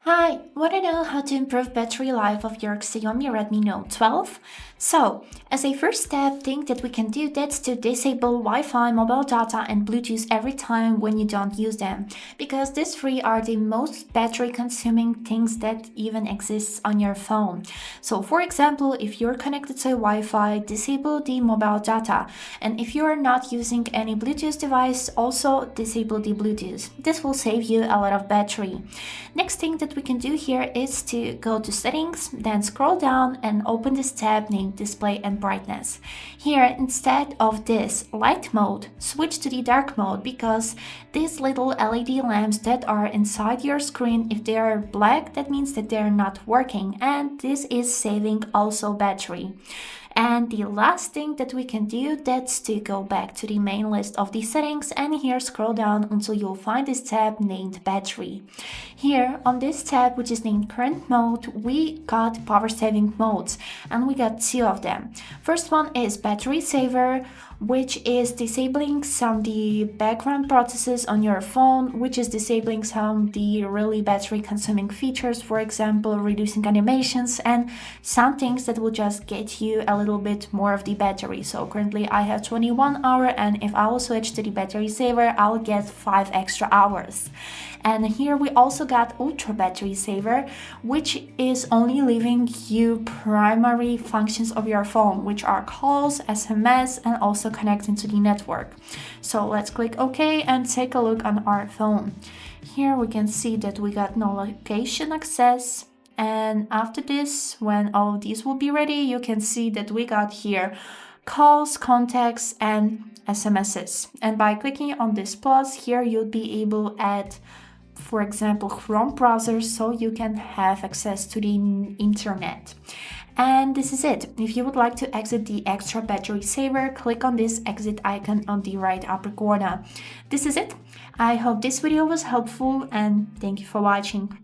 Hi, want to know how to improve battery life of your Xiaomi Redmi Note 12? So, as a first step, thing that we can do that's to disable Wi-Fi, mobile data and Bluetooth every time when you don't use them, because these three are the most battery consuming things that even exists on your phone. So for example, if you're connected to Wi-Fi, disable the mobile data, and if you are not using any Bluetooth device, also disable the Bluetooth. This will save you a lot of battery. Next thing that we can do here is to go to settings, then scroll down and open this tab named display and brightness. Here, instead of this light mode, switch to the dark mode, because these little LED lamps that are inside your screen, if they are black, that means that they're not working, and this is saving also battery. And the last thing that we can do, that's to go back to the main list of the settings, and here scroll down until you'll find this tab named battery. Here on this tab, which is named current mode, we got power saving modes, and we got two of them. First one is battery saver, which is disabling some the background processes on your phone, which is disabling some the really battery consuming features, for example reducing animations and some things that will just get you a little bit more of the battery. So currently I have 21 hours, and if I will switch to the battery saver, I'll get 5 extra hours. And here we also got ultra battery saver, which is only leaving you primary functions of your phone, which are calls, SMS, and also connecting to the network. So let's click OK and take a look on our phone. Here we can see that we got no location access. And after this, when all of these will be ready, you can see that we got here calls, contacts, and SMSs. And by clicking on this plus here, you'll be able to add, for example, Chrome browser, so you can have access to the internet. And this is it. If you would like to exit the extra battery saver, click on this exit icon on the right upper corner. This is it. I hope this video was helpful, and thank you for watching.